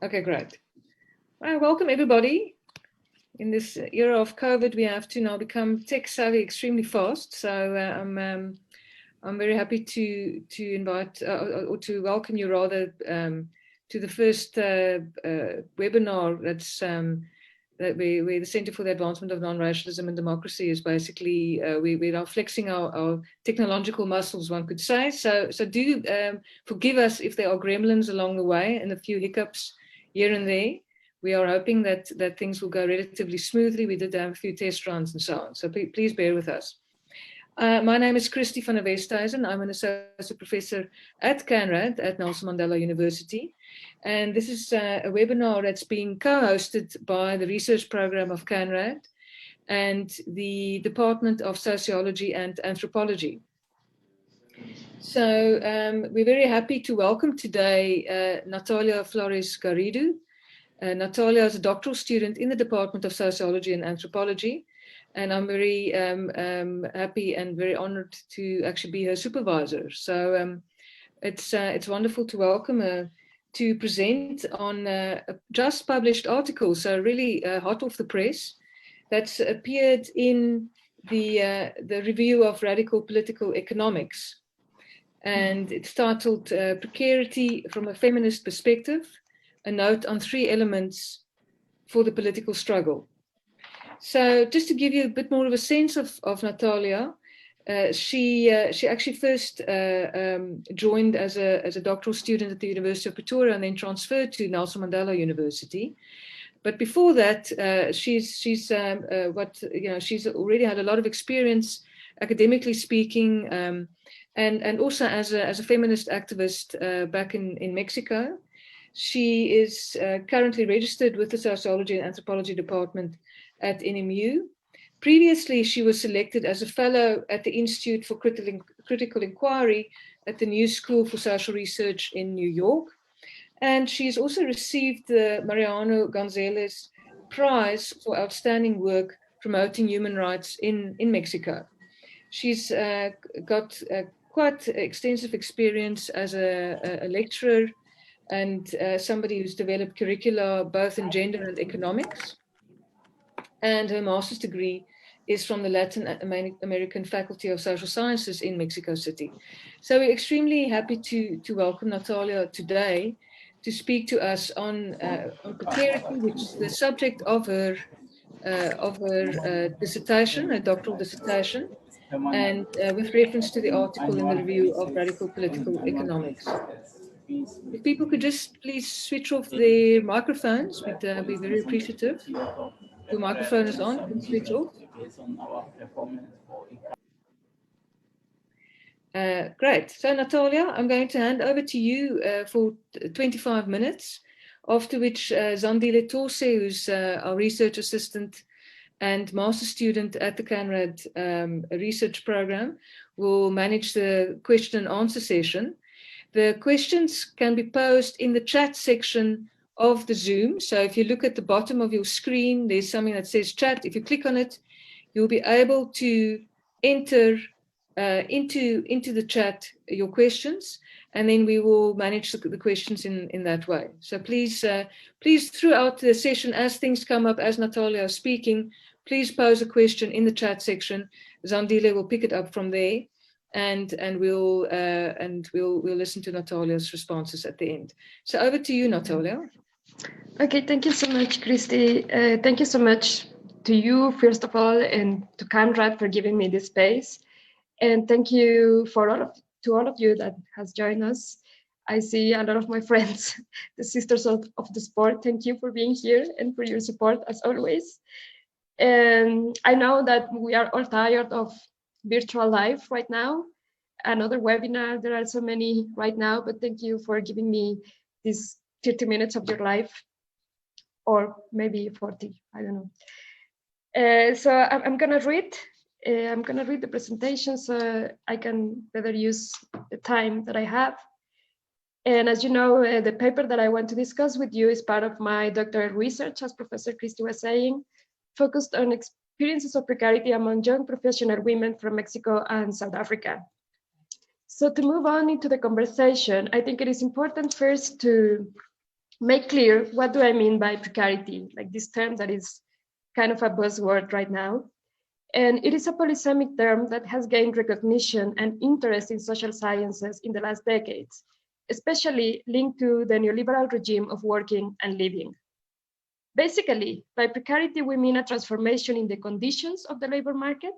Okay, great. Well, welcome everybody. In this era of COVID, we have to now become tech savvy extremely fast. So I'm very happy to invite or to welcome you rather to the first webinar that's where the Center for the Advancement of Non-Racialism and Democracy is basically we are flexing our technological muscles, one could say. So do forgive us if there are gremlins along the way and a few hiccups here and there. We are hoping that things will go relatively smoothly. We did have a few test runs and so on. So please bear with us. My name is Christy van der Westhuizen. I'm an associate professor at CANRAD at Nelson Mandela University. And this is a webinar that's being co-hosted by the research program of CANRAD and the Department of Sociology and Anthropology. So we're very happy to welcome today Natalia Flores Garrido. Natalia is a doctoral student in the Department of Sociology and Anthropology. And I'm very happy and very honored to actually be her supervisor. So it's wonderful to welcome her to present on a just published article, so really hot off the press, that's appeared in the Review of Radical Political Economics. And it's titled Precarity from a Feminist Perspective, a note on 3 elements for the political struggle. So just to give you a bit more of a sense of Natalia, she actually first joined as a doctoral student at the University of Pretoria and then transferred to Nelson Mandela University. But before that, she's already had a lot of experience academically speaking, and also as a feminist activist back in Mexico. She is currently registered with the Sociology and Anthropology Department at NMU. Previously, she was selected as a fellow at the Institute for Critical Inquiry at the New School for Social Research in New York. And she's also received the Mariano Gonzalez Prize for outstanding work promoting human rights in Mexico. She's got quite extensive experience as a lecturer and somebody who's developed curricula both in gender and economics. And her master's degree is from the Latin American Faculty of Social Sciences in Mexico City. So we're extremely happy to welcome Natalia today to speak to us on precarity, which is the subject of her dissertation, a doctoral dissertation, and with reference to the article in the Review of Radical Political Economics. If people could just please switch off their microphones, we'd be very appreciative. Your microphone is on, please switch off. Great. So Natalia, I'm going to hand over to you for 25 minutes, after which Zandile Tose, who's our research assistant and master student at the CANRAD research program, will manage the question and answer session. The questions can be posed in the chat section of the Zoom. So if you look at the bottom of your screen, there's something that says chat. If you click on it, you'll be able to enter into the chat your questions, and then we will manage the questions in that way. So please throughout the session, as things come up, as Natalia is speaking, please pose a question in the chat section. Zandile will pick it up from there, and we'll listen to Natalia's responses at the end. So over to you, Natalia. Okay, thank you so much, Christy. Thank you so much to you, first of all, and to CANRAD for giving me this space. And thank you to all of you that has joined us. I see a lot of my friends, the sisters of the sport. Thank you for being here and for your support as always. And I know that we are all tired of virtual life right now. Another webinar, there are so many right now, but thank you for giving me these 30 minutes of your life, or maybe 40, I don't know. So I'm gonna read the presentation so I can better use the time that I have. And as you know, the paper that I want to discuss with you is part of my doctoral research, as Professor Christy was saying, focused on experiences of precarity among young professional women from Mexico and South Africa. So to move on into the conversation, I think it is important first to make clear what do I mean by precarity, like this term that is kind of a buzzword right now. And it is a polysemic term that has gained recognition and interest in social sciences in the last decades, especially linked to the neoliberal regime of working and living. Basically, by precarity, we mean a transformation in the conditions of the labor market,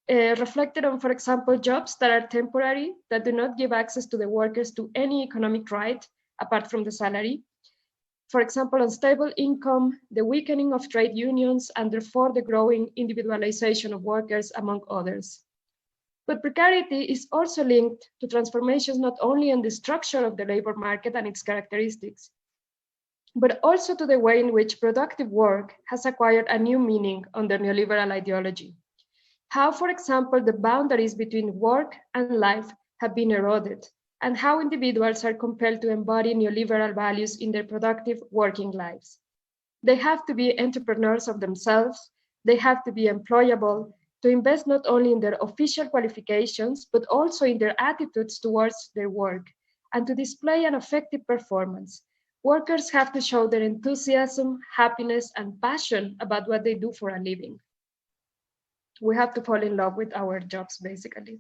reflected on, for example, jobs that are temporary, that do not give access to the workers to any economic right apart from the salary. For example, unstable income, the weakening of trade unions, and therefore the growing individualization of workers, among others. But precarity is also linked to transformations not only in the structure of the labor market and its characteristics, but also to the way in which productive work has acquired a new meaning under neoliberal ideology. How, for example, the boundaries between work and life have been eroded, and how individuals are compelled to embody neoliberal values in their productive working lives. They have to be entrepreneurs of themselves, they have to be employable, to invest not only in their official qualifications, but also in their attitudes towards their work, and to display an effective performance. Workers have to show their enthusiasm, happiness, and passion about what they do for a living. We have to fall in love with our jobs, basically.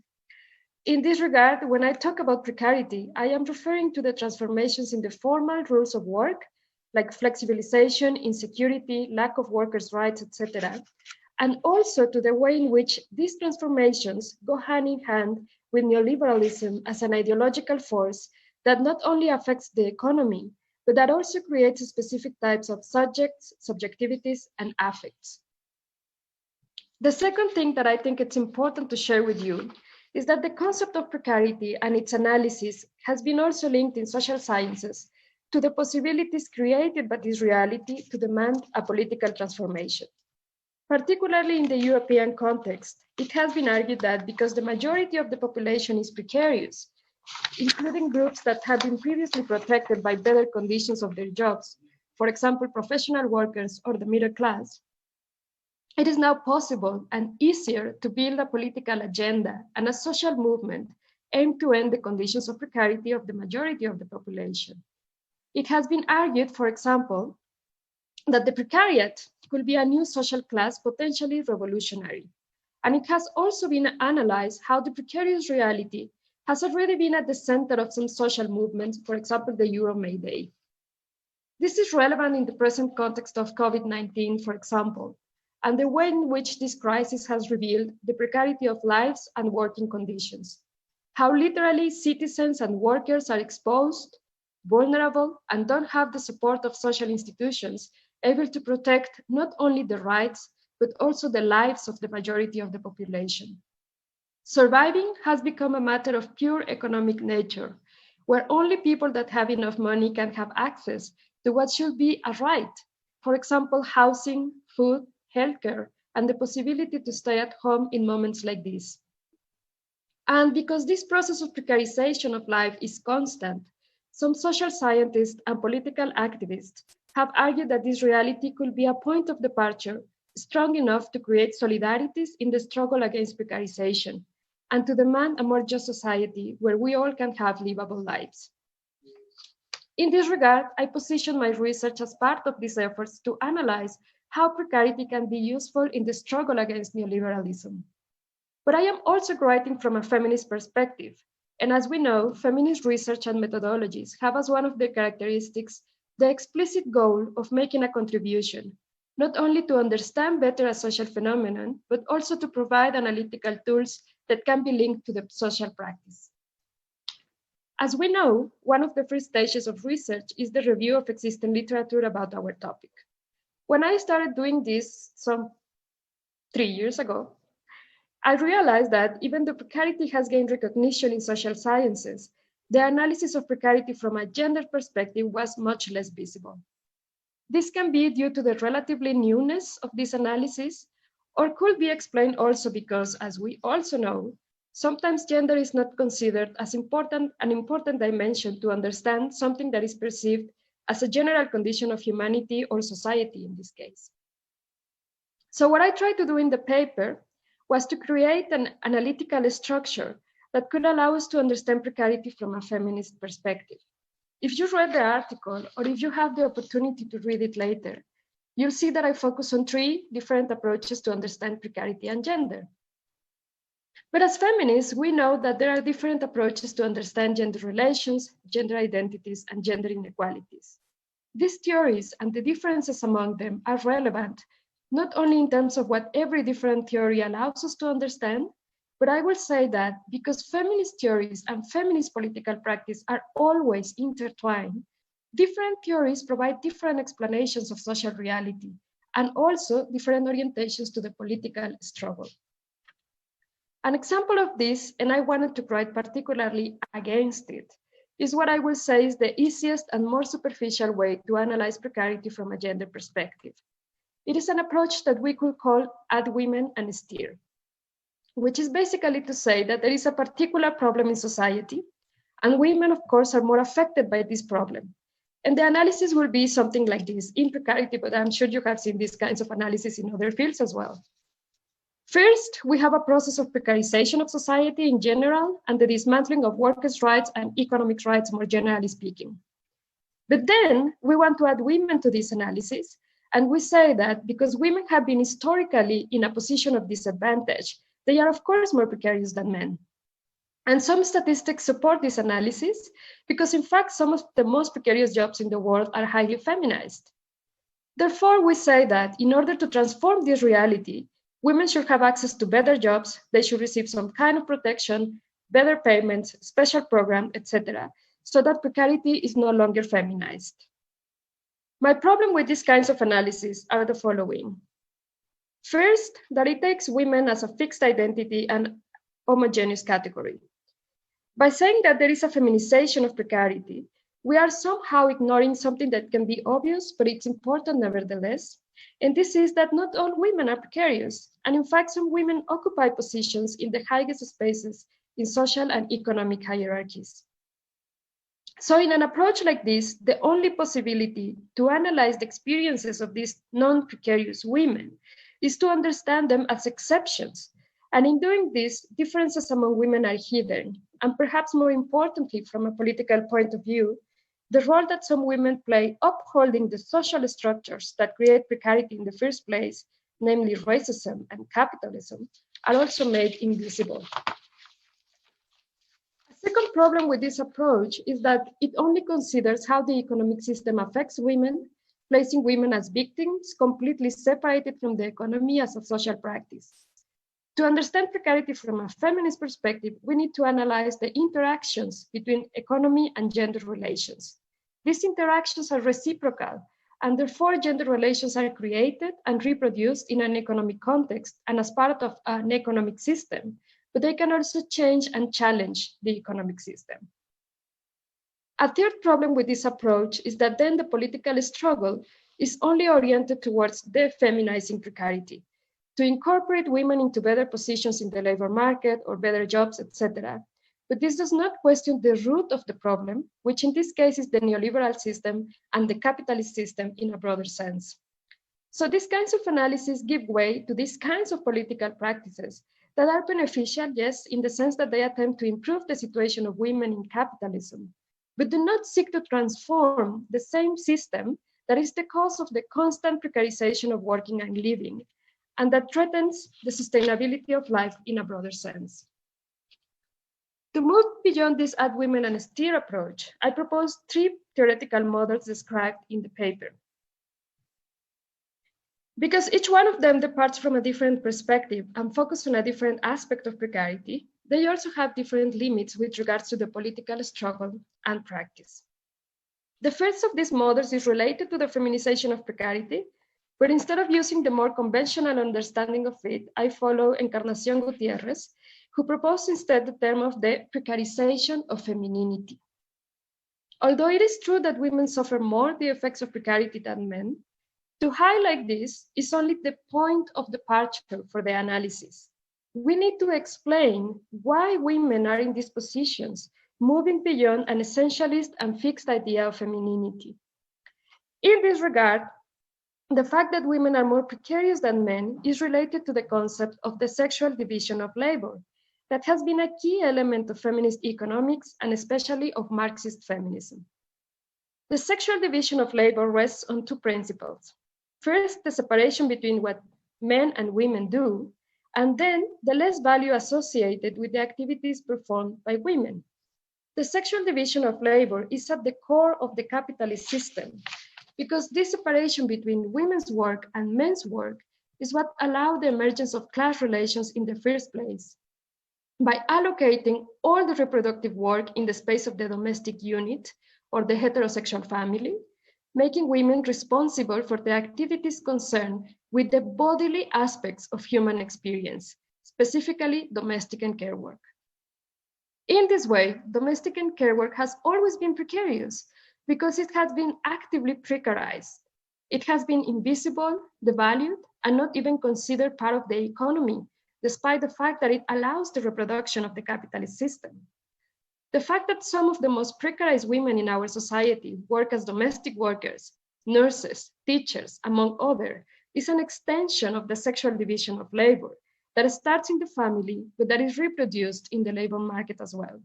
In this regard, when I talk about precarity, I am referring to the transformations in the formal rules of work, like flexibilization, insecurity, lack of workers' rights, etc., and also to the way in which these transformations go hand in hand with neoliberalism as an ideological force that not only affects the economy, but that also creates specific types of subjects, subjectivities, and affects. The second thing that I think it's important to share with you is that the concept of precarity and its analysis has been also linked in social sciences to the possibilities created by this reality to demand a political transformation. Particularly in the European context, it has been argued that because the majority of the population is precarious, including groups that have been previously protected by better conditions of their jobs, for example, professional workers or the middle class, it is now possible and easier to build a political agenda and a social movement aimed to end the conditions of precarity of the majority of the population. It has been argued, for example, that the precariat could be a new social class potentially revolutionary. And it has also been analyzed how the precarious reality has already been at the center of some social movements, for example, the Euro May Day. This is relevant in the present context of COVID-19, for example, and the way in which this crisis has revealed the precarity of lives and working conditions, how literally citizens and workers are exposed, vulnerable, and don't have the support of social institutions able to protect not only the rights, but also the lives of the majority of the population. Surviving has become a matter of pure economic nature, where only people that have enough money can have access to what should be a right. For example, housing, food, healthcare, and the possibility to stay at home in moments like this. And because this process of precarization of life is constant, some social scientists and political activists have argued that this reality could be a point of departure strong enough to create solidarities in the struggle against precarization and to demand a more just society where we all can have livable lives. In this regard, I position my research as part of these efforts to analyze how precarity can be useful in the struggle against neoliberalism. But I am also writing from a feminist perspective. And as we know, feminist research and methodologies have as one of their characteristics the explicit goal of making a contribution, not only to understand better a social phenomenon, but also to provide analytical tools that can be linked to the social practice. As we know, one of the first stages of research is the review of existing literature about our topic. When I started doing this some 3 years ago, I realized that even though precarity has gained recognition in social sciences, the analysis of precarity from a gender perspective was much less visible. This can be due to the relatively newness of this analysis, or could be explained also because, as we also know, sometimes gender is not considered as an important dimension to understand something that is perceived as a general condition of humanity or society in this case. So what I tried to do in the paper was to create an analytical structure that could allow us to understand precarity from a feminist perspective. If you read the article, or if you have the opportunity to read it later, you'll see that I focus on 3 different approaches to understand precarity and gender. But as feminists, we know that there are different approaches to understand gender relations, gender identities, and gender inequalities. These theories and the differences among them are relevant, not only in terms of what every different theory allows us to understand, but I will say that because feminist theories and feminist political practice are always intertwined, different theories provide different explanations of social reality and also different orientations to the political struggle. An example of this, and I wanted to write particularly against it, is what I will say is the easiest and more superficial way to analyze precarity from a gender perspective. It is an approach that we could call add women and steer, which is basically to say that there is a particular problem in society, and women, of course, are more affected by this problem. And the analysis will be something like this in precarity, but I'm sure you have seen these kinds of analysis in other fields as well. First, we have a process of precarization of society in general and the dismantling of workers' rights and economic rights, more generally speaking. But then we want to add women to this analysis, and we say that because women have been historically in a position of disadvantage, they are of course more precarious than men. And some statistics support this analysis because in fact, some of the most precarious jobs in the world are highly feminized. Therefore, we say that in order to transform this reality, women should have access to better jobs, they should receive some kind of protection, better payments, special program, etc., so that precarity is no longer feminized. My problem with these kinds of analysis are the following. First, that it takes women as a fixed identity and homogeneous category. By saying that there is a feminization of precarity, we are somehow ignoring something that can be obvious, but it's important nevertheless. And this is that not all women are precarious. And in fact, some women occupy positions in the highest spaces in social and economic hierarchies. So in an approach like this, the only possibility to analyze the experiences of these non-precarious women is to understand them as exceptions. And in doing this, differences among women are hidden. And perhaps more importantly, from a political point of view, the role that some women play upholding the social structures that create precarity in the first place, namely racism and capitalism, are also made invisible. A second problem with this approach is that it only considers how the economic system affects women, placing women as victims, completely separated from the economy as a social practice. To understand precarity from a feminist perspective, we need to analyze the interactions between economy and gender relations. These interactions are reciprocal, and therefore gender relations are created and reproduced in an economic context and as part of an economic system, but they can also change and challenge the economic system. A third problem with this approach is that then the political struggle is only oriented towards defeminizing precarity, to incorporate women into better positions in the labor market or better jobs, etc. But this does not question the root of the problem, which in this case is the neoliberal system and the capitalist system in a broader sense. So these kinds of analysis give way to these kinds of political practices that are beneficial, yes, in the sense that they attempt to improve the situation of women in capitalism, but do not seek to transform the same system that is the cause of the constant precarization of working and living, and that threatens the sustainability of life in a broader sense. To move beyond this add women and steer approach, I propose 3 theoretical models described in the paper. Because each one of them departs from a different perspective and focuses on a different aspect of precarity, they also have different limits with regards to the political struggle and practice. The first of these models is related to the feminization of precarity, but instead of using the more conventional understanding of it, I follow Encarnación Gutiérrez, who proposed instead the term of the precarization of femininity. Although it is true that women suffer more the effects of precarity than men, to highlight this is only the point of departure for the analysis. We need to explain why women are in these positions, moving beyond an essentialist and fixed idea of femininity. In this regard, the fact that women are more precarious than men is related to the concept of the sexual division of labor that has been a key element of feminist economics and especially of Marxist feminism. The sexual division of labor rests on two principles. First, the separation between what men and women do, and then the less value associated with the activities performed by women. The sexual division of labor is at the core of the capitalist system because this separation between women's work and men's work is what allowed the emergence of class relations in the first place. By allocating all the reproductive work in the space of the domestic unit or the heterosexual family, making women responsible for the activities concerned with the bodily aspects of human experience, specifically domestic and care work. In this way, domestic and care work has always been precarious because it has been actively precarized. It has been invisible, devalued, and not even considered part of the economy, despite the fact that it allows the reproduction of the capitalist system. The fact that some of the most precarized women in our society work as domestic workers, nurses, teachers, among others, is an extension of the sexual division of labor that starts in the family, but that is reproduced in the labor market as well.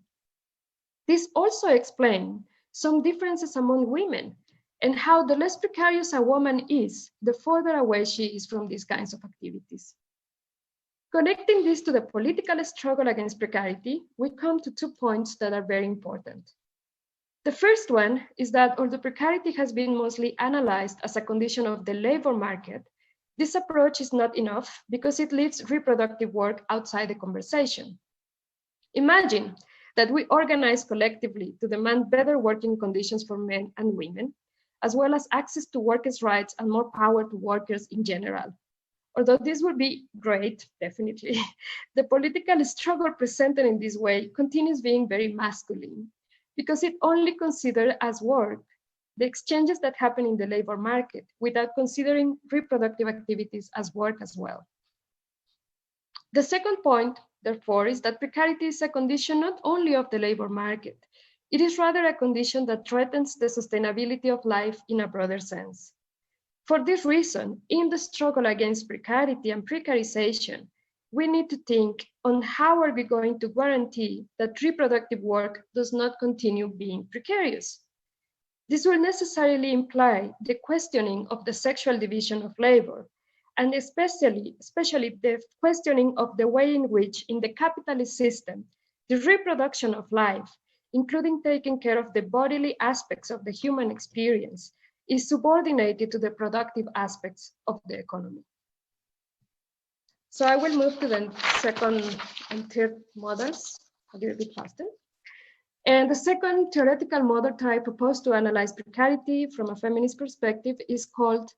This also explains some differences among women and how the less precarious a woman is, the further away she is from these kinds of activities. Connecting this to the political struggle against precarity, we come to 2 points that are very important. The first one is that although precarity has been mostly analyzed as a condition of the labor market, this approach is not enough because it leaves reproductive work outside the conversation. Imagine that we organize collectively to demand better working conditions for men and women, as well as access to workers' rights and more power to workers in general. Although this would be great, definitely, the political struggle presented in this way continues being very masculine because it only considers as work the exchanges that happen in the labor market without considering reproductive activities as work as well. The second point, therefore, is that precarity is a condition not only of the labor market, it is rather a condition that threatens the sustainability of life in a broader sense. For this reason, in the struggle against precarity and precarization, we need to think on how are we going to guarantee that reproductive work does not continue being precarious. This will necessarily imply the questioning of the sexual division of labor, and especially the questioning of the way in which, in the capitalist system, the reproduction of life, including taking care of the bodily aspects of the human experience, is subordinated to the productive aspects of the economy. So I will move to the second and third models a little bit faster. And the second theoretical model type proposed to analyze precarity from a feminist perspective is called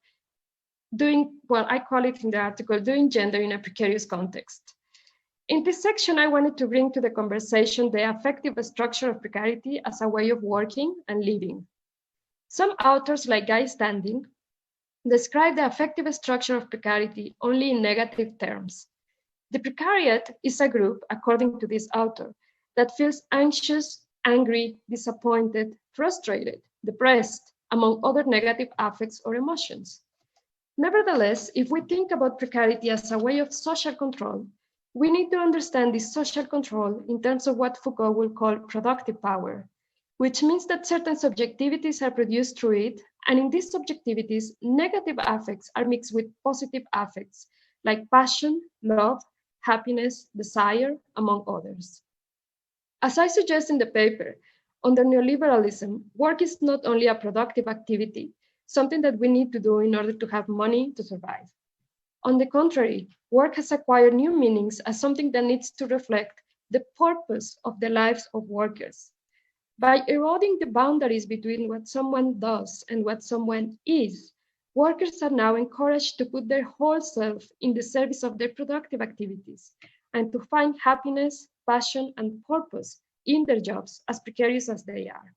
I call it in the article, doing gender in a precarious context. In this section, I wanted to bring to the conversation the affective structure of precarity as a way of working and living. Some authors, like Guy Standing, describe the affective structure of precarity only in negative terms. The precariat is a group, according to this author, that feels anxious, angry, disappointed, frustrated, depressed, among other negative affects or emotions. Nevertheless, if we think about precarity as a way of social control, we need to understand this social control in terms of what Foucault will call productive power, which means that certain subjectivities are produced through it, and in these subjectivities, negative affects are mixed with positive affects, like passion, love, happiness, desire, among others. As I suggest in the paper, under neoliberalism, work is not only a productive activity, something that we need to do in order to have money to survive. On the contrary, work has acquired new meanings as something that needs to reflect the purpose of the lives of workers. By eroding the boundaries between what someone does and what someone is, workers are now encouraged to put their whole self in the service of their productive activities and to find happiness, passion, and purpose in their jobs, as precarious as they are.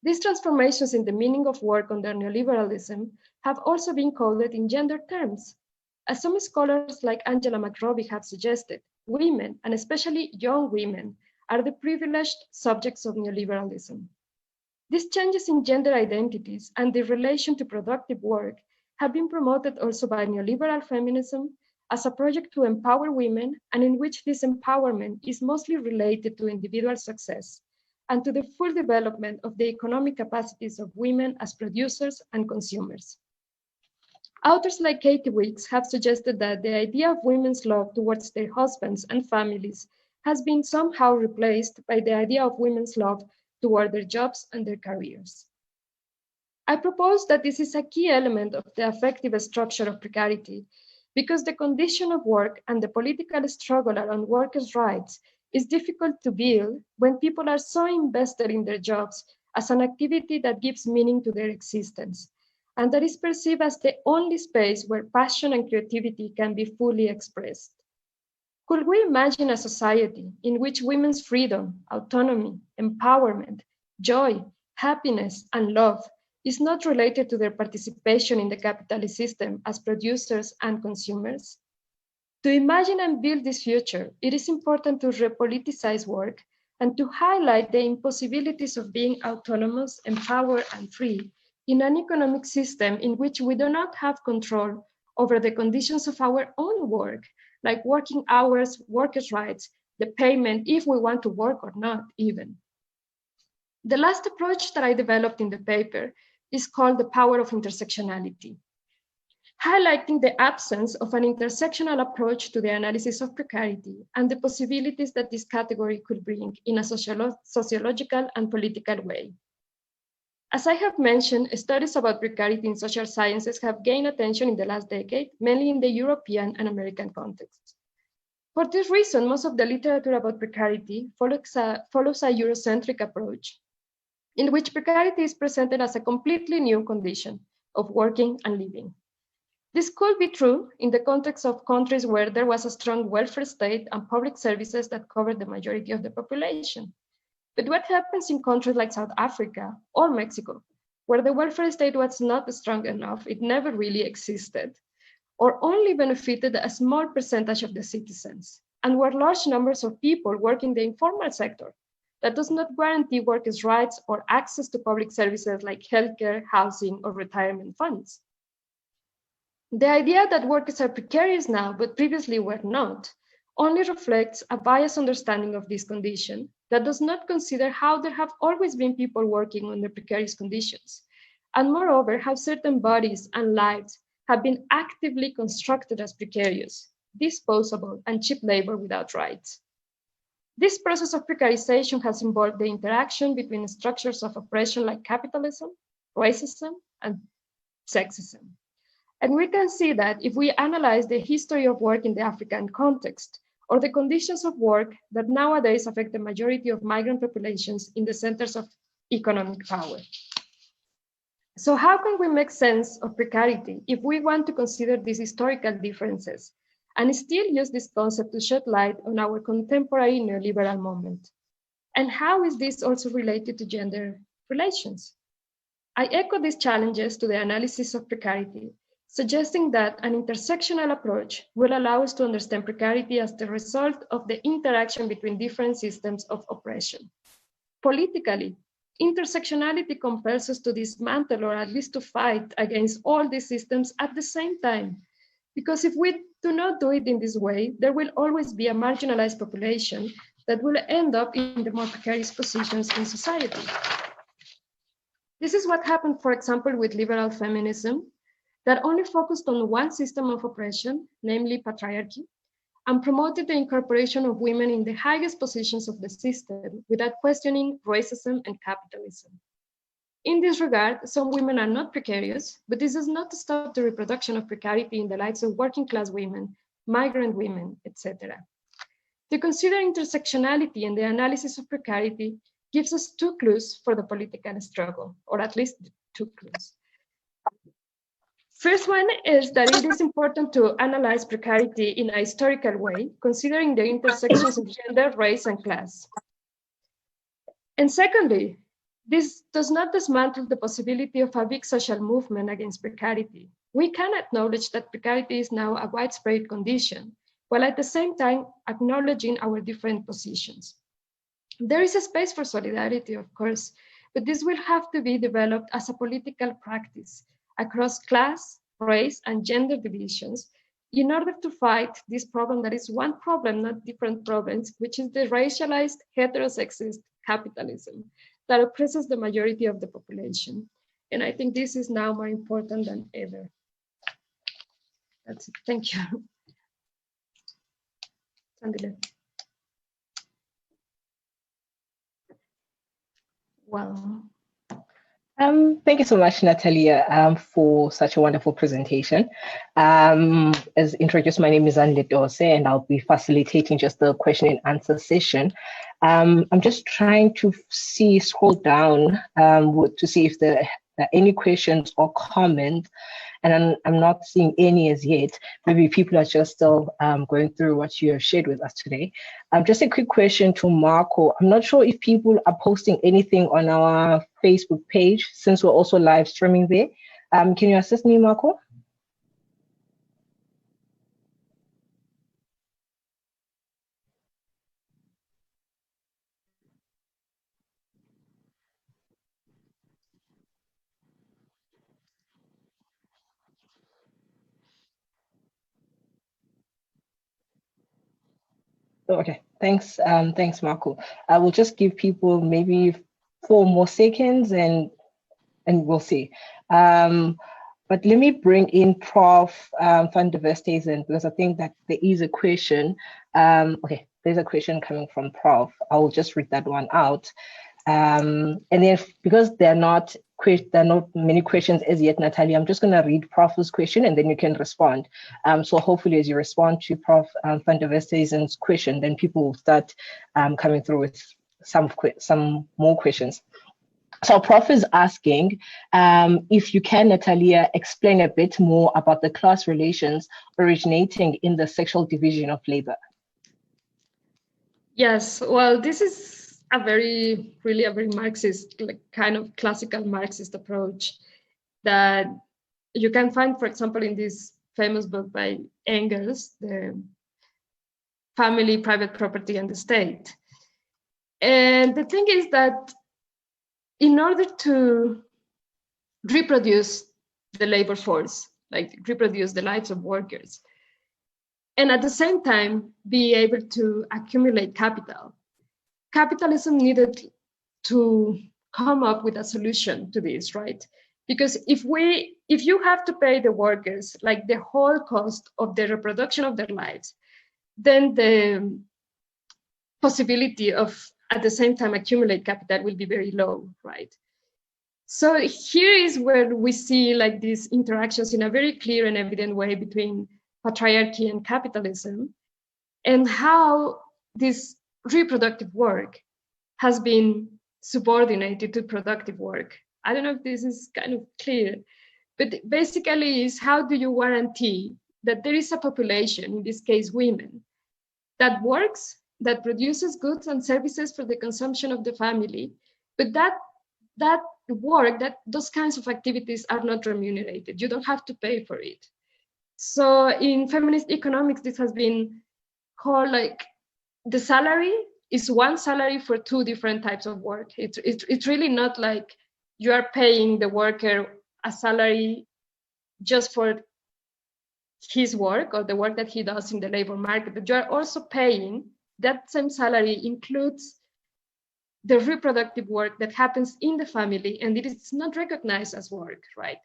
These transformations in the meaning of work under neoliberalism have also been coded in gender terms. As some scholars like Angela McRobbie have suggested, women, and especially young women, are the privileged subjects of neoliberalism. These changes in gender identities and the relation to productive work have been promoted also by neoliberal feminism as a project to empower women, and in which this empowerment is mostly related to individual success, and to the full development of the economic capacities of women as producers and consumers. Authors like Katie Weeks have suggested that the idea of women's love towards their husbands and families has been somehow replaced by the idea of women's love toward their jobs and their careers. I propose that this is a key element of the affective structure of precarity, because the condition of work and the political struggle around workers' rights is difficult to build when people are so invested in their jobs as an activity that gives meaning to their existence, and that is perceived as the only space where passion and creativity can be fully expressed. Could we imagine a society in which women's freedom, autonomy, empowerment, joy, happiness, and love is not related to their participation in the capitalist system as producers and consumers? To imagine and build this future, it is important to repoliticize work and to highlight the impossibilities of being autonomous, empowered, and free in an economic system in which we do not have control over the conditions of our own work, like working hours, workers' rights, the payment, if we want to work or not even. The last approach that I developed in the paper is called the power of intersectionality, highlighting the absence of an intersectional approach to the analysis of precarity and the possibilities that this category could bring in a sociological and political way. As I have mentioned, studies about precarity in social sciences have gained attention in the last decade, mainly in the European and American contexts. For this reason, most of the literature about precarity follows a Eurocentric approach, in which precarity is presented as a completely new condition of working and living. This could be true in the context of countries where there was a strong welfare state and public services that covered the majority of the population. But what happens in countries like South Africa or Mexico, where the welfare state was not strong enough, it never really existed, or only benefited a small percentage of the citizens, and where large numbers of people work in the informal sector that does not guarantee workers' rights or access to public services like healthcare, housing, or retirement funds. The idea that workers are precarious now, but previously were not, only reflects a biased understanding of this condition that does not consider how there have always been people working under precarious conditions, and moreover, how certain bodies and lives have been actively constructed as precarious, disposable, and cheap labor without rights. This process of precarization has involved the interaction between structures of oppression like capitalism, racism, and sexism. And we can see that if we analyze the history of work in the African context, or the conditions of work that nowadays affect the majority of migrant populations in the centers of economic power. So how can we make sense of precarity if we want to consider these historical differences and still use this concept to shed light on our contemporary neoliberal moment? And how is this also related to gender relations? I echo these challenges to the analysis of precarity, suggesting that an intersectional approach will allow us to understand precarity as the result of the interaction between different systems of oppression. Politically, intersectionality compels us to dismantle or at least to fight against all these systems at the same time. Because if we do not do it in this way, there will always be a marginalized population that will end up in the more precarious positions in society. This is what happened, for example, with liberal feminism, that only focused on one system of oppression, namely patriarchy, and promoted the incorporation of women in the highest positions of the system without questioning racism and capitalism. In this regard, some women are not precarious, but this does not stop the reproduction of precarity in the lives of working class women, migrant women, etc. To consider intersectionality and the analysis of precarity gives us two clues for the political struggle, or at least two clues. First one is that it is important to analyze precarity in a historical way, considering the intersections of gender, race, and class. And secondly, this does not dismantle the possibility of a big social movement against precarity. We can acknowledge that precarity is now a widespread condition, while at the same time acknowledging our different positions. There is a space for solidarity, of course, but this will have to be developed as a political practice across class, race, and gender divisions in order to fight this problem that is one problem, not different problems, which is the racialized, heterosexist, capitalism that oppresses the majority of the population. And I think this is now more important than ever. That's it. Thank you. Sandile. Wow. Thank you so much, Natalia, for such a wonderful presentation. As introduced, my name is Anle Dose, and I'll be facilitating just the question and answer session. I'm just trying to scroll down to see if there are any questions or comments, and I'm not seeing any as yet. Maybe people are just still going through what you have shared with us today. Just a quick question to Marco. I'm not sure if people are posting anything on our Facebook page, since we're also live streaming there. Can you assist me, Marco? Okay, thanks, thanks, Marco. I will just give people maybe 4 more seconds and we'll see. But let me bring in Prof. Van der Westhuizen, because I think that there is a question. Okay, there's a question coming from Prof. I will just read that one out. And then because there are not many questions as yet, Natalia, I'm just going to read Prof's question and then you can respond. So hopefully as you respond to Prof. Van der Westhuizen's question, then people will start coming through with some more questions. So Prof is asking if you can, Natalia, explain a bit more about the class relations originating in the division of labor. Yes, well, this is a very Marxist, like kind of classical Marxist approach that you can find, for example, in this famous book by Engels, The Family, Private Property, and the State. And the thing is that in order to reproduce the labor force, like reproduce the lives of workers, and at the same time be able to accumulate capital, capitalism needed to come up with a solution to this, right? Because if you have to pay the workers like the whole cost of the reproduction of their lives, then the possibility of at the same time accumulate capital will be very low, right? So here is where we see like these interactions in a very clear and evident way between patriarchy and capitalism, and how this reproductive work has been subordinated to productive work. I don't know if this is kind of clear, but basically is how do you guarantee that there is a population, in this case women, that works, that produces goods and services for the consumption of the family, but that work, those kinds of activities are not remunerated. You don't have to pay for it. So in feminist economics, this has been called like the salary is one salary for 2 different types of work. It's really not like you are paying the worker a salary just for his work or the work that he does in the labor market, but you are also paying, that same salary includes the reproductive work that happens in the family, and it is not recognized as work, right?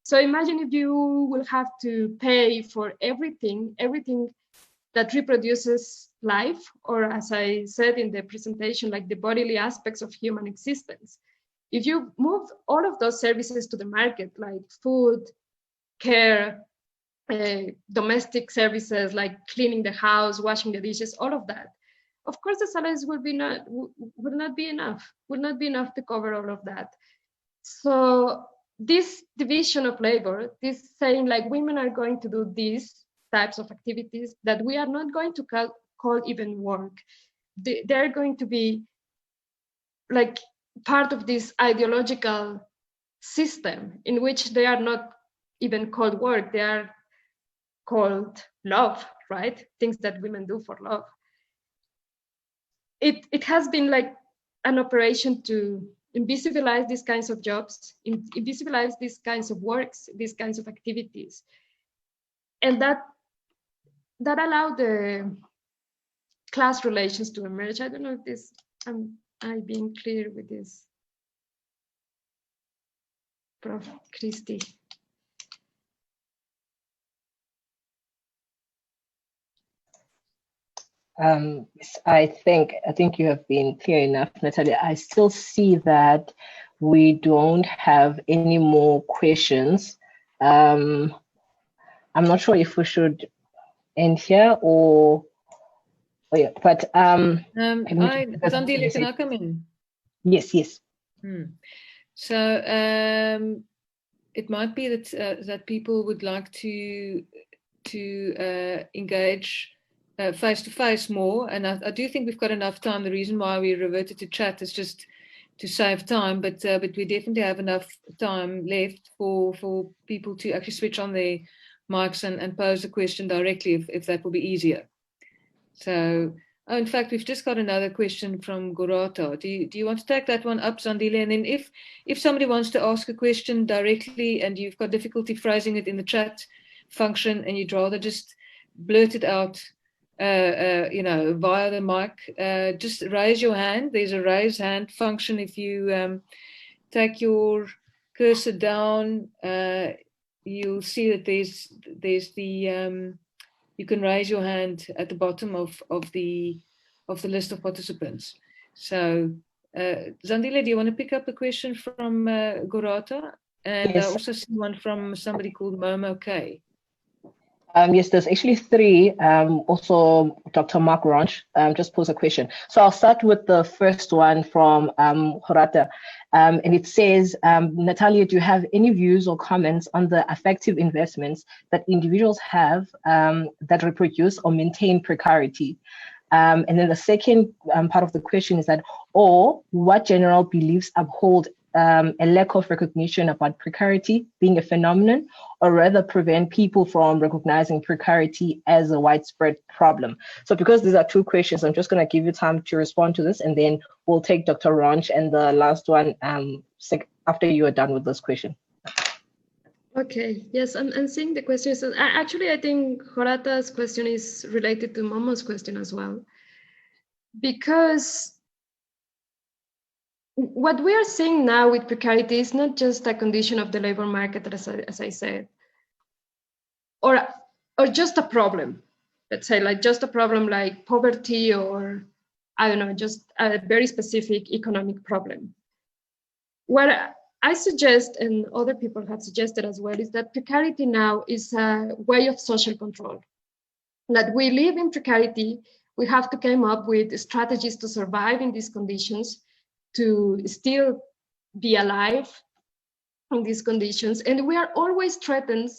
So imagine if you will have to pay for everything that reproduces life, or as I said in the presentation, like the bodily aspects of human existence. If you move all of those services to the market, like food, care, domestic services like cleaning the house, washing the dishes, all of that, of course the salaries would not be enough to cover all of that. So this division of labor, this saying like women are going to do these types of activities that we are not going to call even work. They're going to be like part of this ideological system in which they are not even called work, they are called love, right? Things that women do for love. It has been like an operation to invisibilize these kinds of jobs, invisibilize these kinds of works, these kinds of activities. And that allowed the class relations to emerge. I don't know if this, I'm I being clear with this? Prof. Christy. I think you have been clear enough, Natalia. I still see that we don't have any more questions. I'm not sure if we should end here or yeah, but Zandile, can I come in? Yes. So it might be that that people would like to engage face to face more, and I do think we've got enough time. The reason why we reverted to chat is just to save time, but we definitely have enough time left for people to actually switch on their mics and pose a question directly if that will be easier. So, oh, in fact, we've just got another question from Gorata. Do you want to take that one up, Zandile? And then if somebody wants to ask a question directly and you've got difficulty phrasing it in the chat function and you'd rather just blurt it out, via the mic, just raise your hand. There's a raise hand function. If you take your cursor down, you'll see that there's the you can raise your hand at the bottom of the list of participants. So, Zandile, do you want to pick up a question from Gorata? And yes. I also see one from somebody called Momo K. Yes, there's actually three. Also, Dr. Mark Ronch just posed a question. So I'll start with the first one from Gorata. And it says, Natalia, do you have any views or comments on the effective investments that individuals have that reproduce or maintain precarity? And then the second part of the question is that, or what general beliefs uphold a lack of recognition about precarity being a phenomenon, or rather prevent people from recognizing precarity as a widespread problem? So because these are two questions, I'm just going to give you time to respond to this, and then we'll take Dr. Ronch and the last one after you are done with this question. Okay, yes, I'm seeing the questions. Actually, I think Gorata's question is related to Momo's question as well, because what we are seeing now with precarity is not just a condition of the labor market, as I said, or just a problem. Let's say like just a problem like poverty, or I don't know, just a very specific economic problem. What I suggest, and other people have suggested as well, is that precarity now is a way of social control. That we live in precarity, we have to come up with strategies to survive in these conditions, to still be alive in these conditions. And we are always threatened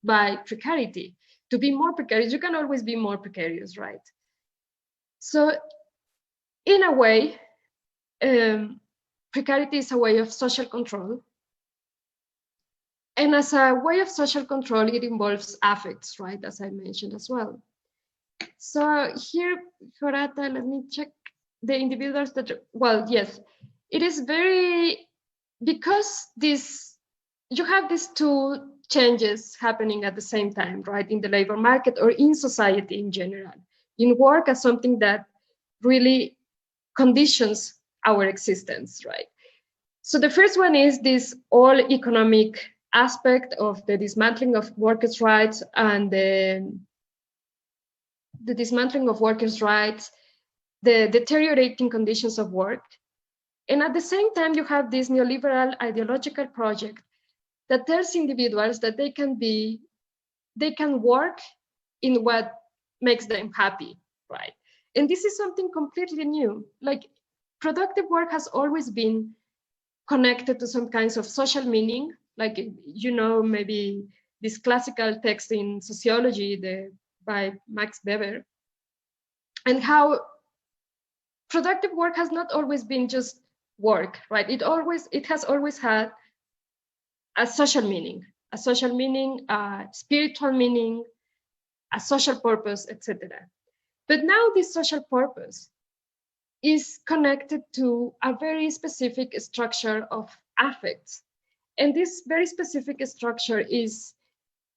by precarity. To be more precarious, you can always be more precarious, right? So in a way, precarity is a way of social control. And as a way of social control, it involves affects, right? As I mentioned as well. So here, Gorata, let me check the individuals that, well, yes, it is very, because you have these two changes happening at the same time, right? In the labor market or in society in general. In work as something that really conditions our existence, right? So the first one is this all economic aspect of the dismantling of workers' rights and the dismantling of workers' rights, the deteriorating conditions of work. And at the same time, you have this neoliberal ideological project that tells individuals that they can work in what makes them happy, right? And this is something completely new. Like, productive work has always been connected to some kinds of social meaning, like, you know, maybe this classical text in sociology by Max Weber, and how productive work has not always been just work, right? It has always had a social meaning, a spiritual meaning, a social purpose, etc. But now this social purpose is connected to a very specific structure of affects. And this very specific structure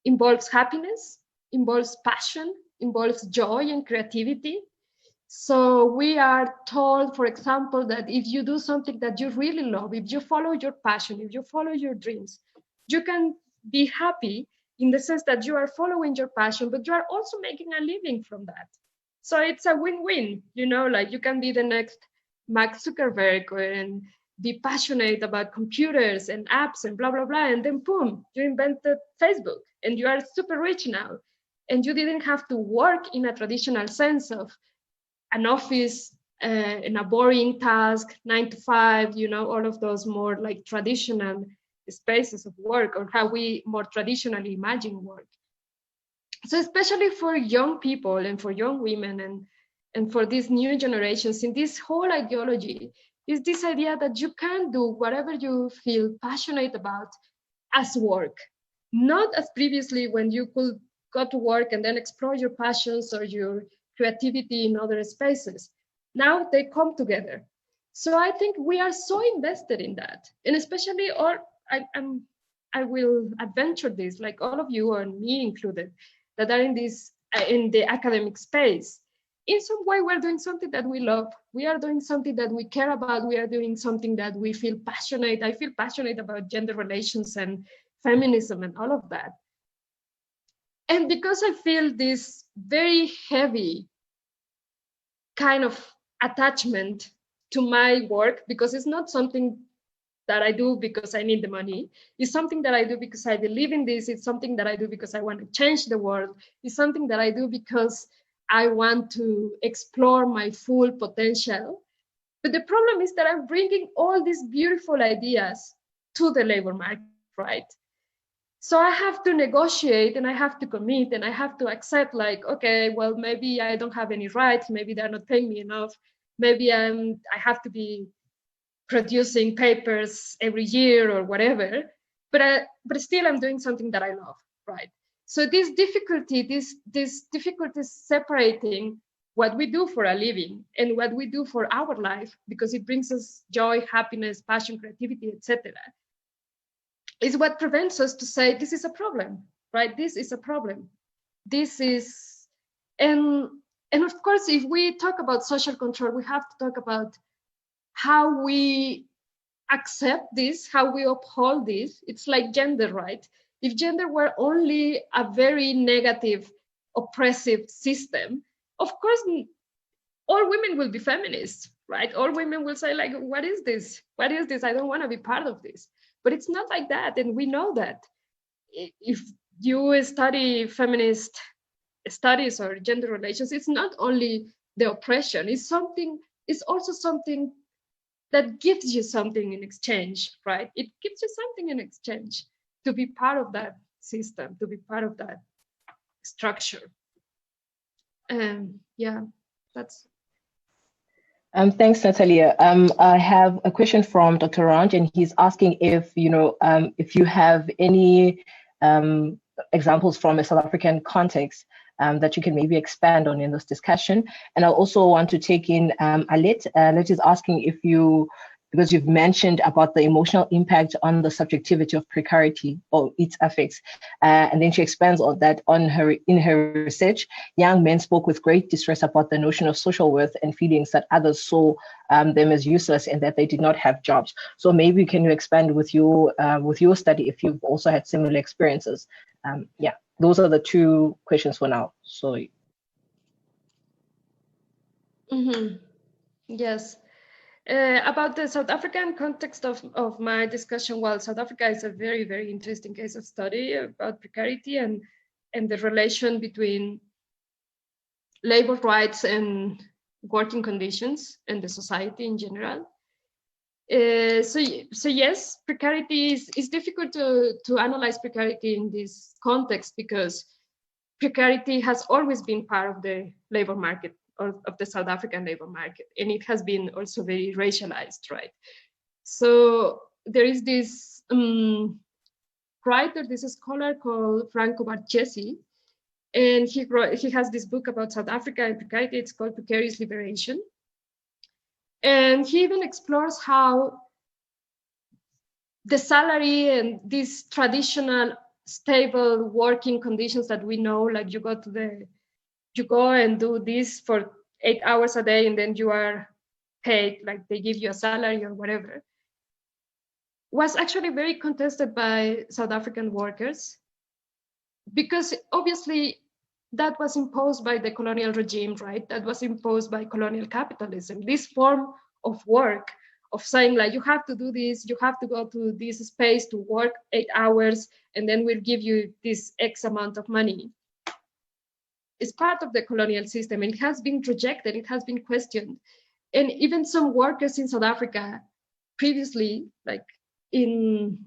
involves happiness, involves passion, involves joy and creativity. So we are told, for example, that if you do something that you really love, if you follow your passion, if you follow your dreams, you can be happy in the sense that you are following your passion, but you are also making a living from that. So it's a win-win, you know, like you can be the next Mark Zuckerberg and be passionate about computers and apps and blah, blah, blah. And then boom, you invented Facebook and you are super rich now. And you didn't have to work in a traditional sense of an office in a boring task, 9 to 5, you know, all of those more like traditional spaces of work, or how we more traditionally imagine work. So especially for young people and for young women and for these new generations, in this whole ideology is this idea that you can do whatever you feel passionate about as work, not as previously when you could go to work and then explore your passions or your creativity in other spaces. Now they come together. So I think we are so invested in that, and especially, or I will adventure this, like all of you and me included, that are in this in the academic space. In some way, we're doing something that we love. We are doing something that we care about. We are doing something that we feel passionate. I feel passionate about gender relations and feminism and all of that. And because I feel this very heavy kind of attachment to my work, because it's not something that I do because I need the money. It's something that I do because I believe in this. It's something that I do because I want to change the world. It's something that I do because I want to explore my full potential. But the problem is that I'm bringing all these beautiful ideas to the labor market, right? So I have to negotiate and I have to commit and I have to accept, like, okay, well, maybe I don't have any rights. Maybe they're not paying me enough. Maybe I have to be producing papers every year or whatever, but still I'm doing something that I love, right? So this difficulty separating what we do for a living and what we do for our life, because it brings us joy, happiness, passion, creativity, etc., is what prevents us to say this is a problem, right? This is a problem. This is, and of course, if we talk about social control, we have to talk about how we accept this, how we uphold this. It's like gender, right? If gender were only a very negative, oppressive system, of course, all women will be feminists, right? All women will say, like, what is this? What is this? I don't want to be part of this. But it's not like that, and we know that. If you study feminist studies or gender relations, it's not only the oppression, it's also something that gives you something in exchange, right? It gives you something in exchange to be part of that system, to be part of that structure. And yeah, that's. Thanks, Natalia. I have a question from Dr. Ranj, and he's asking if if you have any examples from a South African context that you can maybe expand on in this discussion. And I also want to take in Alet. Alet is asking if you, because you've mentioned about the emotional impact on the subjectivity of precarity or its effects. And then she expands on that in her research. Young men spoke with great distress about the notion of social worth and feelings that others saw them as useless and that they did not have jobs. So maybe can you expand with your study if you've also had similar experiences? Yeah, those are the two questions for now. So. Mm-hmm. Yes. About the South African context of my discussion, well, South Africa is a very, very interesting case of study about precarity and the relation between labor rights and working conditions and the society in general. So yes, precarity is difficult to analyze precarity in this context because precarity has always been part of the labor market, of the South African labor market, and it has been also very racialized, right? So there is this writer, this scholar called Franco Barchesi, and he has this book about South Africa and precarity. It's called Precarious Liberation. And he even explores how the salary and these traditional stable working conditions that we know, like you go and do this for 8 hours a day and then you are paid, like they give you a salary or whatever, was actually very contested by South African workers, because obviously that was imposed by the colonial regime, right? That was imposed by colonial capitalism. This form of work, of saying like, you have to do this, you have to go to this space to work 8 hours, and then we'll give you this X amount of money. It's part of the colonial system, and it has been rejected, it has been questioned. And even some workers in South Africa previously, like in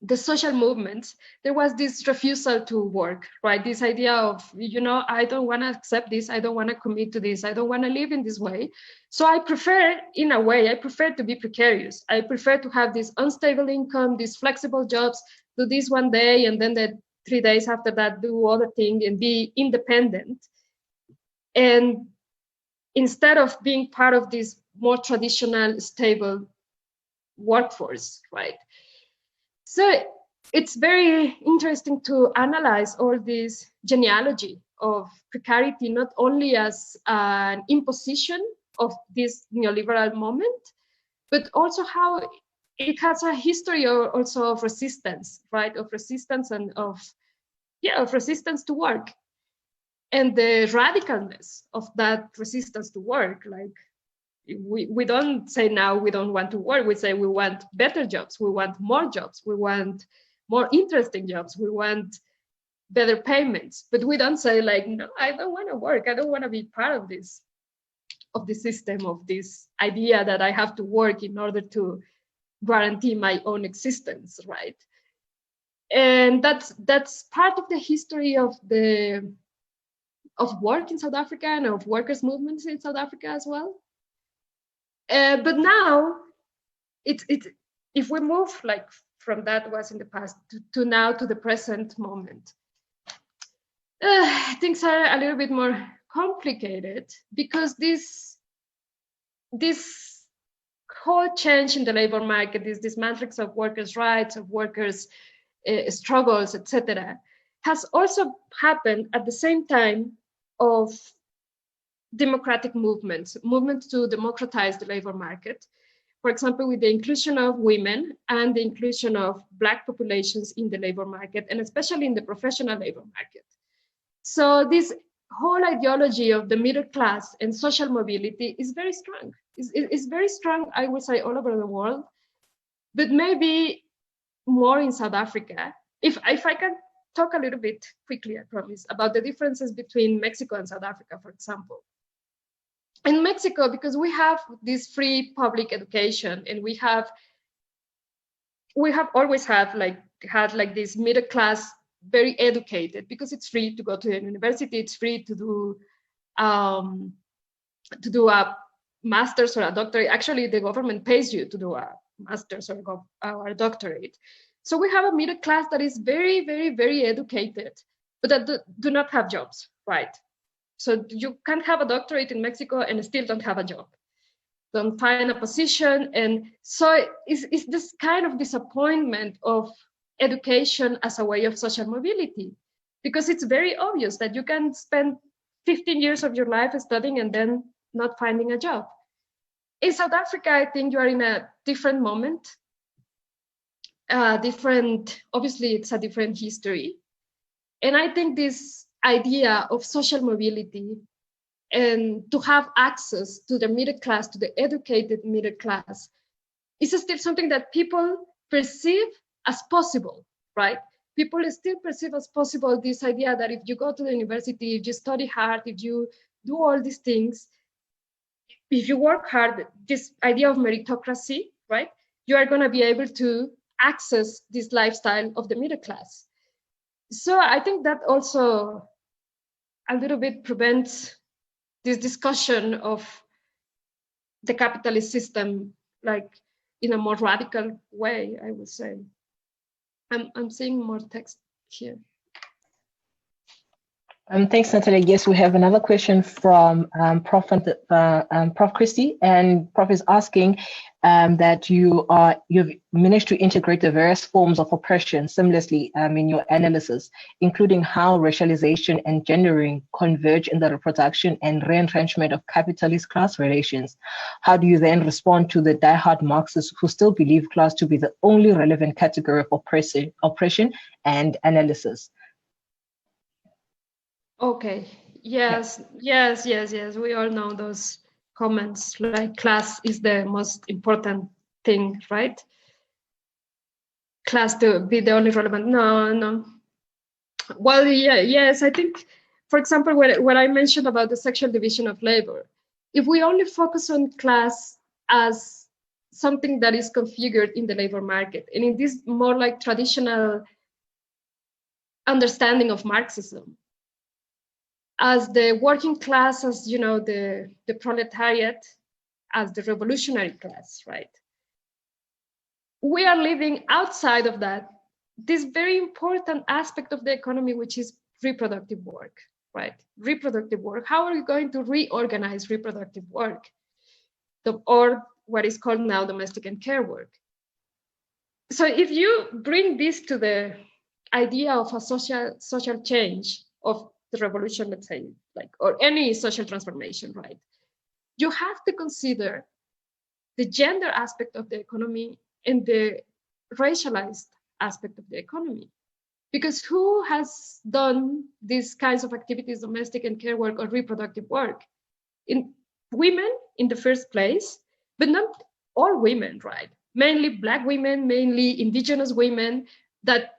the social movements, there was this refusal to work, right? This idea of, you know, I don't want to accept this, I don't want to commit to this, I don't want to live in this way. So I prefer, in a way, I prefer to be precarious. I prefer to have this unstable income, these flexible jobs, do this one day, and then the 3 days after that, do other thing and be independent. And instead of being part of this more traditional, stable workforce, right? So it's very interesting to analyze all this genealogy of precarity, not only as an imposition of this neoliberal moment, but also how it has a history also of resistance, right? Of resistance and of resistance to work. And the radicalness of that resistance to work, like we don't say now we don't want to work, we say we want better jobs, we want more jobs, we want more interesting jobs, we want better payments. But we don't say like, no, I don't want to work, I don't want to be part of this, of the system, of this idea that I have to work in order to guarantee my own existence, right? And that's part of the history of work in South Africa and of workers' movements in South Africa as well. But now, if we move like from that was in the past to now to the present moment, things are a little bit more complicated, because this whole change in the labor market, this matrix of workers' rights, of workers' struggles, etc., has also happened at the same time of democratic movements to democratize the labor market. For example, with the inclusion of women and the inclusion of Black populations in the labor market, and especially in the professional labor market. So this whole ideology of the middle class and social mobility is very strong. It's very strong, I would say, all over the world, but maybe more in South Africa. If I can talk a little bit quickly, I promise, about the differences between Mexico and South Africa, for example. In Mexico, because we have this free public education, and we have always had this middle class, very educated, because it's free to go to a university, it's free to do a master's or a doctorate. Actually, the government pays you to do a master's or a doctorate. So we have a middle class that is very, very, very educated, but that do not have jobs, right? So you can't have a doctorate in Mexico and still don't have a job, don't find a position. And so it's this kind of disappointment of education as a way of social mobility, because it's very obvious that you can spend 15 years of your life studying and then not finding a job. In South Africa, I think you are in a different moment, obviously it's a different history. And I think this idea of social mobility and to have access to the middle class, to the educated middle class, is still something that people perceive as possible, right? People still perceive as possible this idea that if you go to the university, if you study hard, if you do all these things, if you work hard, this idea of meritocracy, right? You are going to be able to access this lifestyle of the middle class. So I think that also a little bit prevents this discussion of the capitalist system, like in a more radical way, I would say. I'm seeing more text here. Thanks, Natalia. Yes, we have another question from Prof. Prof. Christie, and Prof is asking that you've managed to integrate the various forms of oppression seamlessly in your analysis, including how racialization and gendering converge in the reproduction and re-entrenchment of capitalist class relations. How do you then respond to the diehard Marxists who still believe class to be the only relevant category of oppression and analysis? Okay. Yes, yes. We all know those comments, like class is the most important thing, right? Class to be the only relevant. No. Well, yeah, yes. I think, for example, when I mentioned about the sexual division of labor, if we only focus on class as something that is configured in the labor market, and in this more like traditional understanding of Marxism, as the working class, as you know, the proletariat, as the revolutionary class, right? We are living outside of that, this very important aspect of the economy, which is reproductive work, right? Reproductive work. How are you going to reorganize reproductive work? Or what is called now domestic and care work. So if you bring this to the idea of a social change of the revolution, let's say, like, or any social transformation, right? You have to consider the gender aspect of the economy and the racialized aspect of the economy. Because who has done these kinds of activities, domestic and care work or reproductive work? In women in the first place, but not all women, right? Mainly Black women, mainly indigenous women that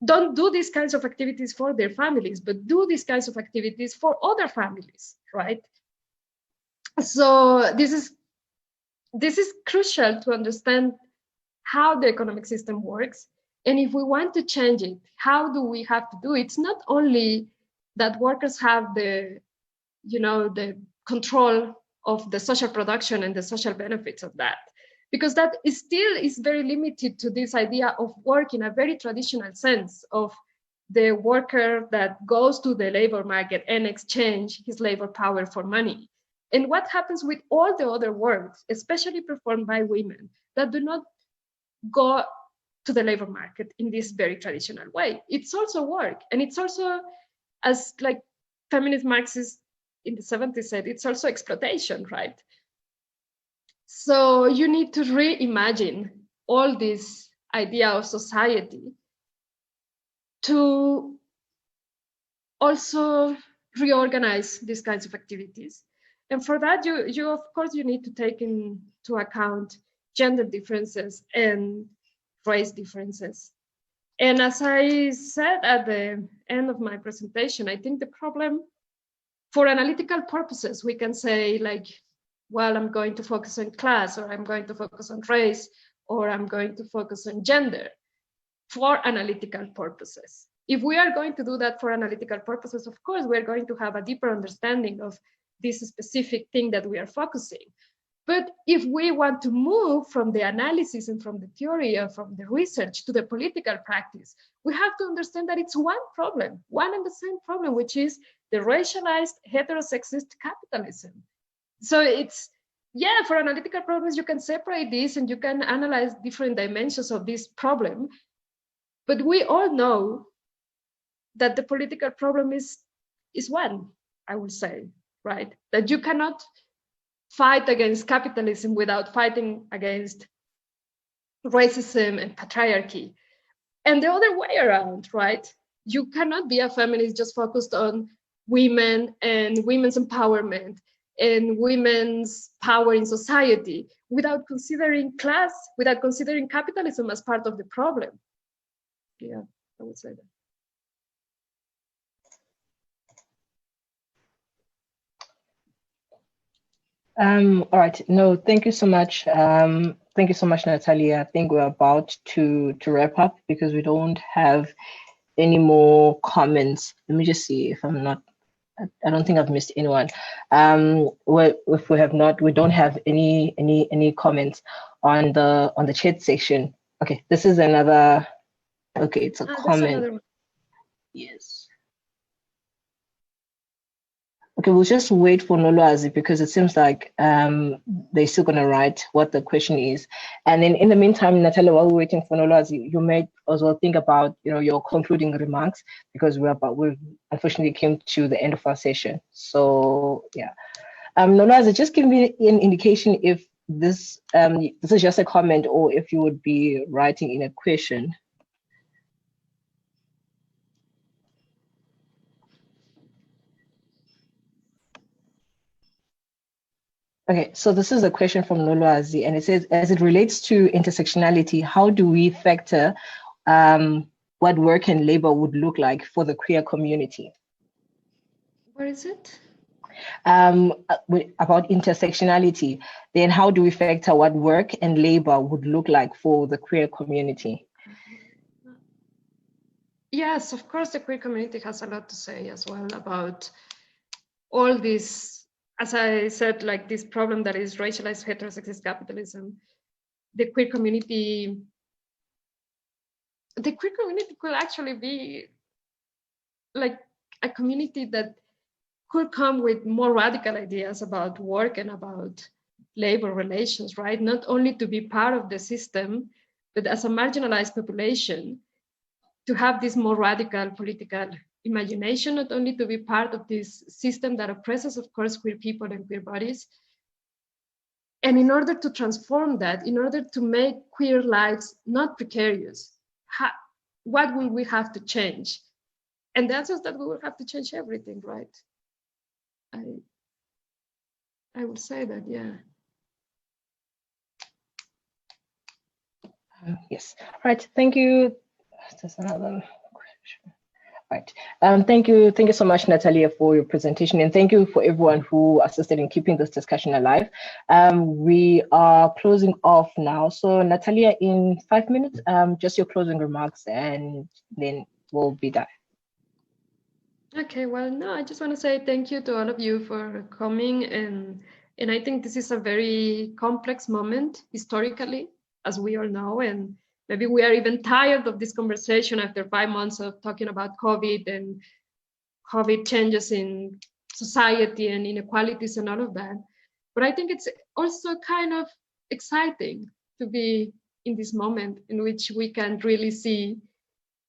don't do these kinds of activities for their families, but do these kinds of activities for other families, right? So this is crucial to understand how the economic system works. And if we want to change it, how do we have to do it? It's not only that workers have the control of the social production and the social benefits of that, because that is still very limited to this idea of work in a very traditional sense of the worker that goes to the labor market and exchange his labor power for money. And what happens with all the other work, especially performed by women, that do not go to the labor market in this very traditional way? It's also work, and it's also, as like feminist Marxists in the 70s said, it's also exploitation, right? So you need to reimagine all this idea of society to also reorganize these kinds of activities. And for that, you of course, you need to take into account gender differences and race differences. And as I said at the end of my presentation, I think the problem, for analytical purposes, we can say like, well, I'm going to focus on class, or I'm going to focus on race, or I'm going to focus on gender for analytical purposes. If we are going to do that for analytical purposes, of course, we're going to have a deeper understanding of this specific thing that we are focusing. But if we want to move from the analysis and from the theory or from the research to the political practice, we have to understand that it's one problem, one and the same problem, which is the racialized heterosexist capitalism. So it's, yeah, for analytical problems, you can separate this and you can analyze different dimensions of this problem. But we all know that the political problem is one, I would say, right? That you cannot fight against capitalism without fighting against racism and patriarchy. And the other way around, right? You cannot be a feminist just focused on women and women's empowerment and women's power in society without considering class, without considering capitalism as part of the problem. Yeah, I would say that. All right. No, thank you so much. Thank you so much, Natalia. I think we're about to wrap up because we don't have any more comments. Let me just see if I'm not. I don't think I've missed anyone. If we have not, we don't have any comments on the chat section. Okay, this is another. Okay, it's a comment. Yes. Okay, we'll just wait for Nolwazi because it seems like they're still going to write what the question is. And then in the meantime, Natalia, while we're waiting for Nolwazi, you may as well think about, your concluding remarks because we unfortunately came to the end of our session. So yeah, Nolwazi, just give me an indication if this is just a comment or if you would be writing in a question. Okay, so this is a question from Nolwazi, and it says, as it relates to intersectionality, how do we factor what work and labor would look like for the queer community? Where is it? About intersectionality, then how do we factor what work and labor would look like for the queer community? Yes, of course, the queer community has a lot to say as well about all this, as I said, like this problem that is racialized heterosexist capitalism. The queer community could actually be like a community that could come with more radical ideas about work and about labor relations, right? Not only to be part of the system, but as a marginalized population, to have this more radical political imagination, not only to be part of this system that oppresses, of course, queer people and queer bodies. And in order to transform that, in order to make queer lives not precarious, what will we have to change? And the answer is that we will have to change everything, right? I would say that, yeah. Yes. All right. Thank you. There's another question. Right. Thank you so much, Natalia, for your presentation, and thank you for everyone who assisted in keeping this discussion alive. We are closing off now. So, Natalia, in 5 minutes, just your closing remarks, and then we'll be done. Okay. Well, no, I just want to say thank you to all of you for coming, and I think this is a very complex moment historically, as we all know, and maybe we are even tired of this conversation after 5 months of talking about COVID and COVID changes in society and inequalities and all of that. But I think it's also kind of exciting to be in this moment in which we can really see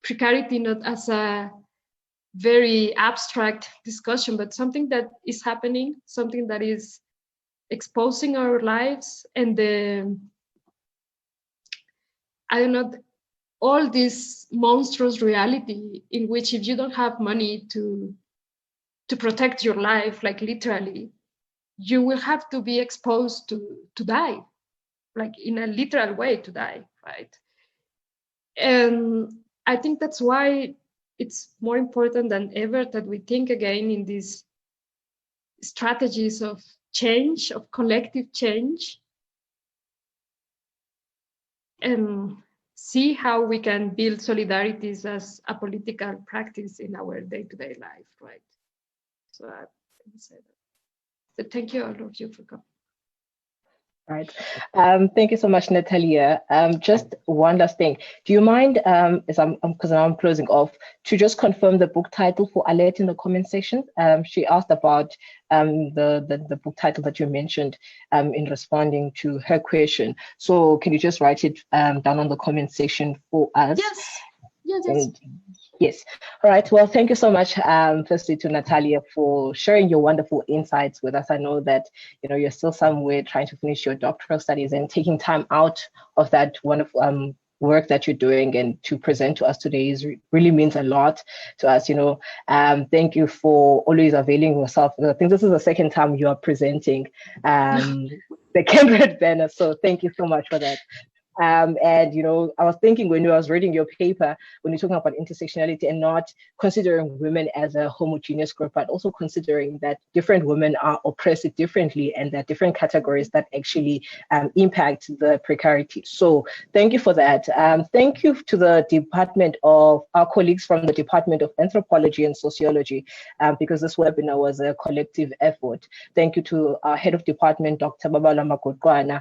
precarity not as a very abstract discussion, but something that is happening, something that is exposing our lives and I don't know, all this monstrous reality in which if you don't have money to protect your life, like literally, you will have to be exposed to die, like in a literal way to die, right? And I think that's why it's more important than ever that we think again in these strategies of change, of collective change, and see how we can build solidarities as a political practice in our day-to-day life, right? So I would say that. So thank you all of you for coming. Right. Thank you so much, Natalia. Just one last thing. Do you mind, as because I'm closing off, to just confirm the book title for Alert in the comment section? She asked about the book title that you mentioned in responding to her question. So can you just write it down on the comment section for us? Yes. Yes. And, yes. All right. Well, thank you so much, firstly, to Natalia for sharing your wonderful insights with us. I know that you're still somewhere trying to finish your doctoral studies and taking time out of that wonderful work that you're doing and to present to us today really means a lot to us. Thank you for always availing yourself. I think this is the second time you are presenting the Cambridge banner. So thank you so much for that. And I was thinking when I was reading your paper, when you're talking about intersectionality and not considering women as a homogeneous group, but also considering that different women are oppressed differently and that different categories that actually impact the precarity. So thank you for that. Thank you to the department of our colleagues from the Department of Anthropology and Sociology, because this webinar was a collective effort. Thank you to our head of department, Dr. Babala Makotwana,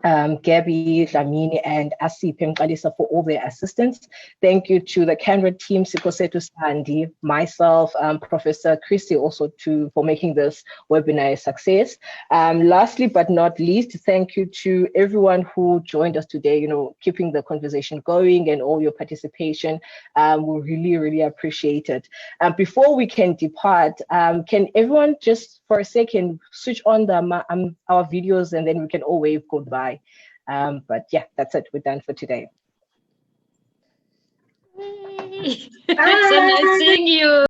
Gabby, Dlamini, and Asiph Mqalisa for all their assistance. Thank you to the Canberra team, Sikosetu Sandi, myself, Professor Christy, also for making this webinar a success. Lastly, but not least, thank you to everyone who joined us today, keeping the conversation going and all your participation. We really, really appreciate it. Before we can depart, can everyone just for a second switch on our videos, and then we can all wave goodbye. But yeah, that's it. We're done for today. It's so nice seeing you.